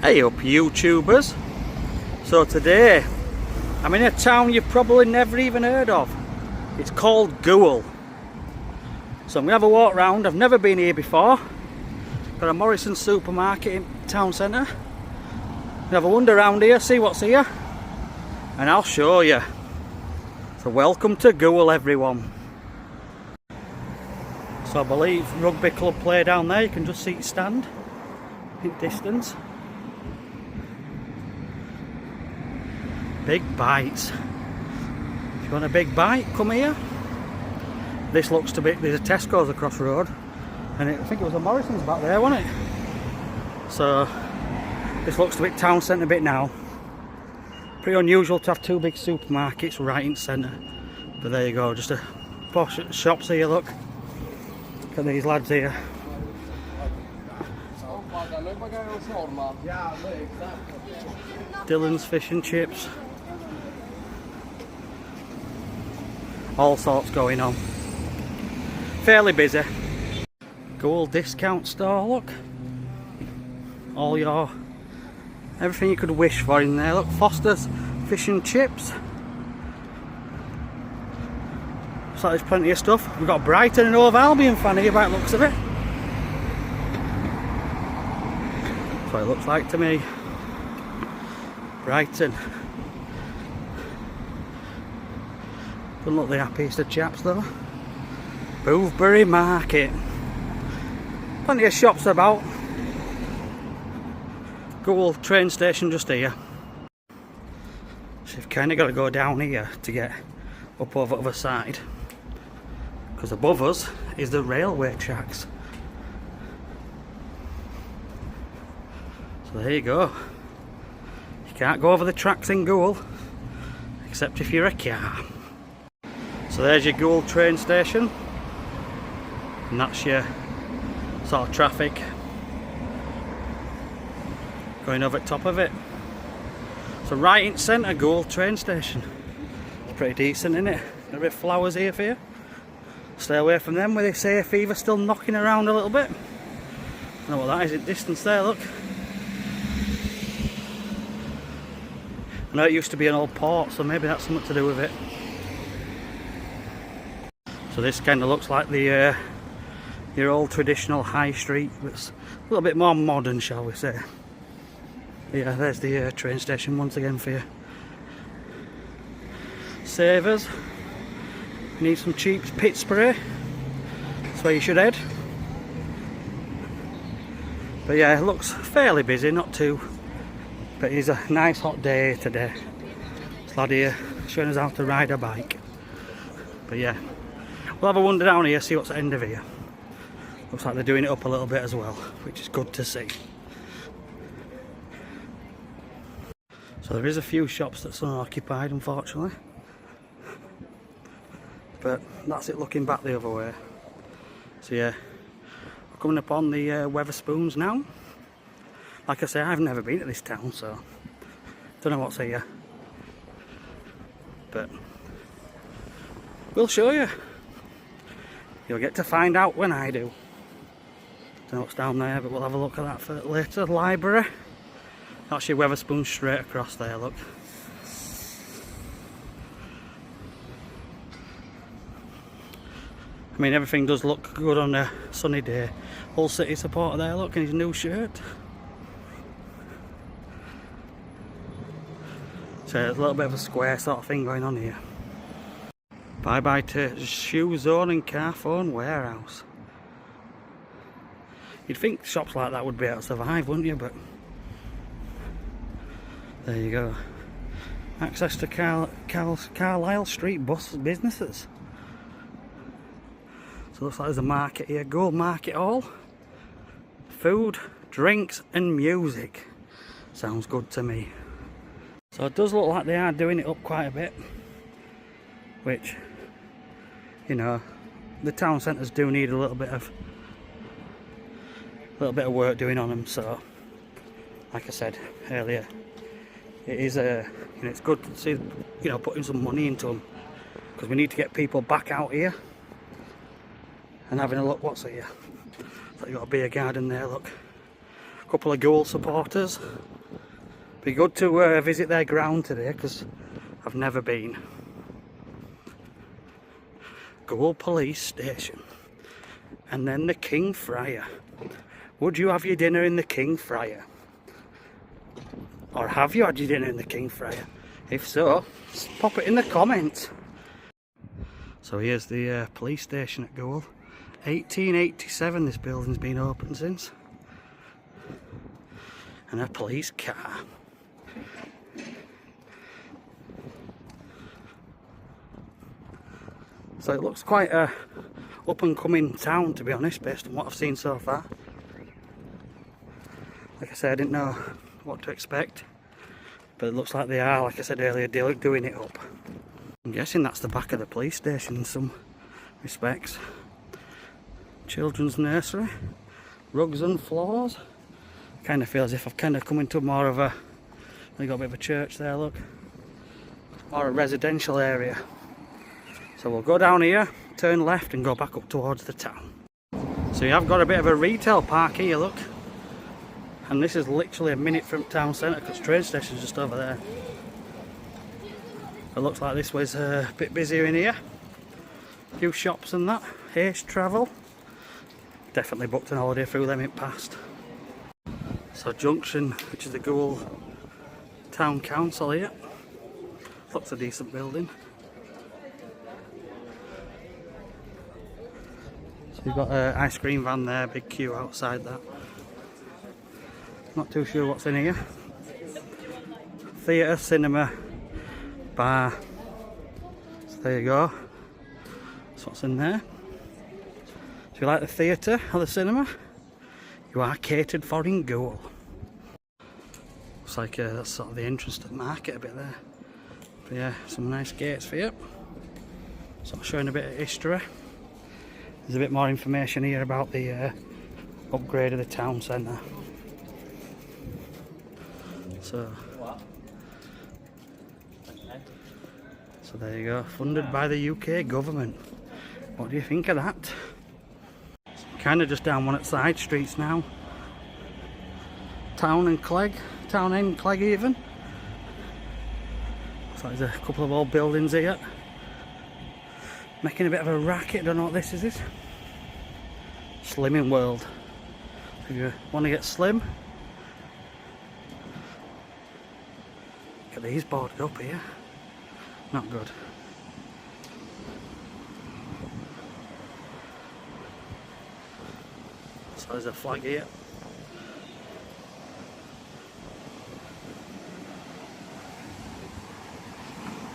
Hey up YouTubers. So today I'm in a town you've probably never even heard of. It's called Goole. So I'm going to have a walk round. I've never been here before. Got a Morrison's supermarket in town centre. Have a wander around here, see what's here, and I'll show you. So welcome to Goole everyone. So I believe rugby club play down there. You can just see it stand in distance. Big bites. If you want a big bite, come here. This looks to be, there's a Tesco's across the road, and I think it was a Morrison's back there, wasn't it? So this looks to be town centre bit now. Pretty unusual to have two big supermarkets right in centre, but there you go, just a posh shops here. Look at these lads here. Dylan's fish and chips. All sorts going on. Fairly busy. Goole discount store, look. All your, everything you could wish for in there. Look, Foster's fish and chips. So there's plenty of stuff. We've got Brighton and Hove Albion fan here by the looks of it. That's what it looks like to me. Brighton. Doesn't look the happiest of chaps though. Boothbury Market. Plenty of shops about. Goole train station just here. So you've kind of got to go down here to get up over the other side, because above us is the railway tracks. So there you go. You can't go over the tracks in Goole except if you're a car. So there's your Goole train station, and that's your sort of traffic going over the top of it. So right in centre, Goole train station. It's pretty decent, isn't it? A bit of flowers here for you. Stay away from them with this hay fever still knocking around a little bit. I know what that is in distance there, look. I know it used to be an old port, so maybe that's something to do with it. So this kind of looks like the your old traditional high street, but it's a little bit more modern, shall we say. Yeah, there's the train station once again for you. Savers. You need some cheap pit spray. That's where you should head. But yeah, it looks fairly busy, not too. But it's a nice hot day today. This lad here showing us how to ride a bike. But yeah, we'll have a wander down here, see what's at the end of here. Looks like they're doing it up a little bit as well, which is good to see. So there is a few shops that's unoccupied, unfortunately. But that's it looking back the other way. So yeah, we're coming upon the Wetherspoons now. Like I say, I've never been to this town, so don't know what's here. But we'll show you. You'll get to find out when I do. Don't know what's down there, but we'll have a look at that for later. Library. That's your Wetherspoon straight across there, look. I mean, everything does look good on a sunny day. Hull City supporter there, look, in his new shirt. So there's a little bit of a square sort of thing going on here. Bye bye to Shoe Zone and Car Phone Warehouse. You'd think shops like that would be able to survive, wouldn't you? But there you go. Access to Carlisle Street bus businesses. So it looks like there's a market here. Goole Market Hall. Food, drinks and music. Sounds good to me. So it does look like they are doing it up quite a bit. Which, you know, the town centres do need a little bit of work doing on them. So, like I said earlier, it is you know, it's good to see, you know, putting some money into them, because we need to get people back out here and having a look what's here. So you've got a beer garden there, look. couple of Goole supporters. Be good to visit their ground today because I've never been. Goole Police Station. And then the King Friar. Would you have your dinner in the King Friar? Or have you had your dinner in the King Friar? If so, pop it in the comments. So here's the police station at Goole. 1887 this building's been open since. And a police car. So it looks quite a up and coming town, to be honest, based on what I've seen so far. Like I said, I didn't know what to expect, but it looks like they are, like I said earlier, doing it up. I'm guessing that's the back of the police station in some respects. Children's nursery, rugs and floors. Kind of feel as if I've kind of come into more of a, they got a bit of a church there, look, or a residential area. So we'll go down here, turn left and go back up towards the town. So you have got a bit of a retail park here, look. And this is literally a minute from town centre because train station's just over there. It looks like this was a bit busier in here. A few shops and that. Haste Travel. Definitely booked an holiday through them in past. So Junction, which is the Goole Town Council here. Looks a decent building. So you've got an ice cream van there, big queue outside that. Not too sure what's in here. Theatre, cinema, bar. So there you go. That's what's in there. Do you like the theatre or the cinema? You are catered for in Goole. Looks like that's sort of the entrance to the market a bit there. But yeah, some nice gates for you. Sort of showing a bit of history. There's a bit more information here about the upgrade of the town centre. So there you go, funded by the UK government. What do you think of that? Kind of just down one of the side streets now. Town and Clegg, Town End Clegg even. So there's a couple of old buildings here. Making a bit of a racket, don't know what this is. Slimming World. If you want to get slim. Look at these boarded up here. Not good. So there's a flag here.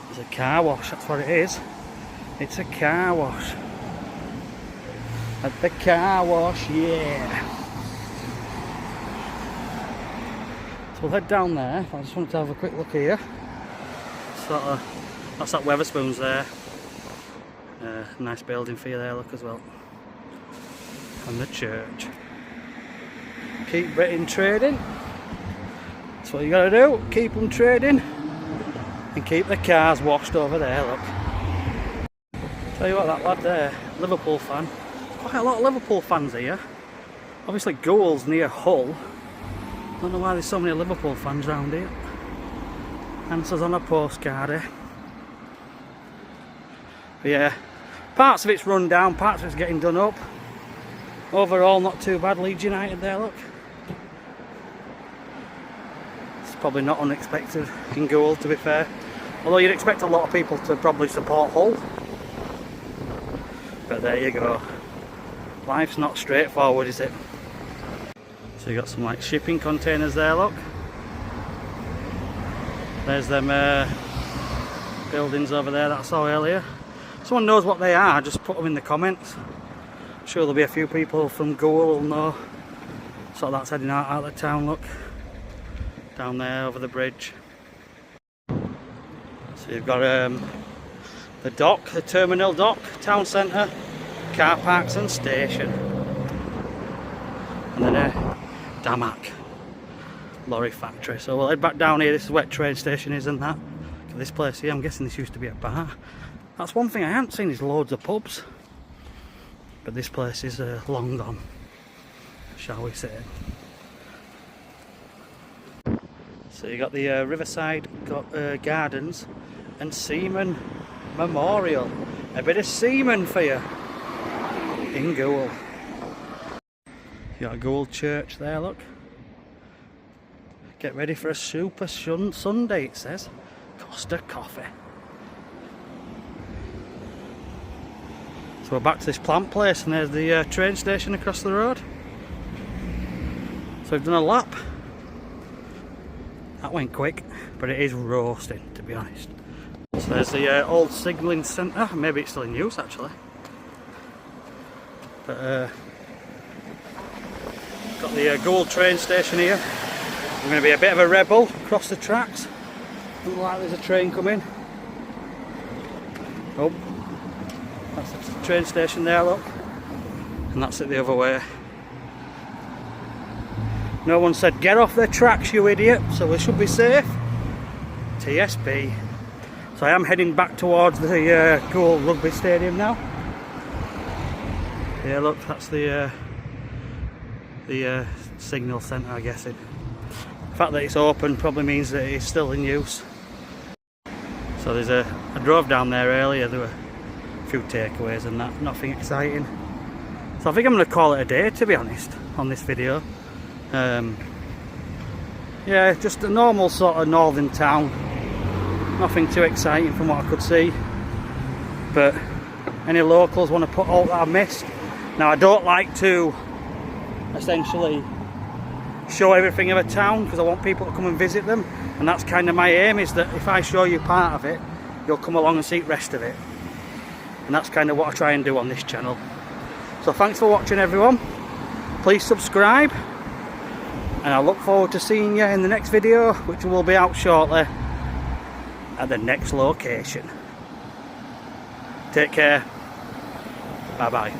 There's a car wash, that's what it is. It's a car wash. At the car wash, yeah. So we'll head down there. I just wanted to have a quick look here. That's that Weatherspoons there. Nice building for you there, look as well. And the church. Keep Britain trading. That's what you gotta do. Keep them trading. And keep the cars washed over there, look. Tell you what, that lad there, Liverpool fan. Quite a lot of Liverpool fans here. Obviously Goole's near Hull. Don't know why there's so many Liverpool fans around here. Answers on a postcard here. But yeah, parts of it's run down, parts of it's getting done up. Overall not too bad. Leeds United there, look. It's probably not unexpected in Goole, to be fair. Although you'd expect a lot of people to probably support Hull. But there you go. Life's not straightforward, is it? So you got some like shipping containers there, look. There's them buildings over there that I saw earlier. If someone knows what they are, just put them in the comments. I'm sure there'll be a few people from Goole who'll know. So that's heading out of the town, look. Down there over the bridge. So you've got the dock, the terminal dock, town centre, car parks and station. And then Damac lorry factory. So we'll head back down here. This is where the train station is and that. This place here, I'm guessing this used to be a bar. That's one thing I haven't seen is loads of pubs. But this place is long gone, shall we say. So you got the Riverside Gardens and Seaman Memorial. A bit of Seaman for you in Goole. You got Goole Church there, look. Get ready for a super Sunday, it says. Costa Coffee. So we're back to this plant place, and there's the train station across the road. So we've done a lap. That went quick, but it is roasting, to be honest. So there's the old signalling centre. Maybe it's still in use actually. But got the Goole train station here. I'm going to be a bit of a rebel across the tracks. Looks like there's a train coming. Oh, that's the train station there, look. And that's it the other way. No one said get off the tracks, you idiot, so we should be safe. TSB. So I am heading back towards the Goole rugby stadium now. Yeah, look, that's the signal centre, I'm guessing. The fact that it's open probably means that it's still in use. So there's I drove down there earlier, there were a few takeaways and that, nothing exciting. So I think I'm going to call it a day, to be honest, on this video. Yeah, just a normal sort of northern town. Nothing too exciting from what I could see. But any locals want to put all that I missed? Now I don't like to essentially show everything of a town because I want people to come and visit them, and that's kind of my aim, is that if I show you part of it, you'll come along and see the rest of it. And that's kind of what I try and do on this channel. So thanks for watching, everyone. Please subscribe, and I look forward to seeing you in the next video, which will be out shortly at the next location. Take care. Bye bye.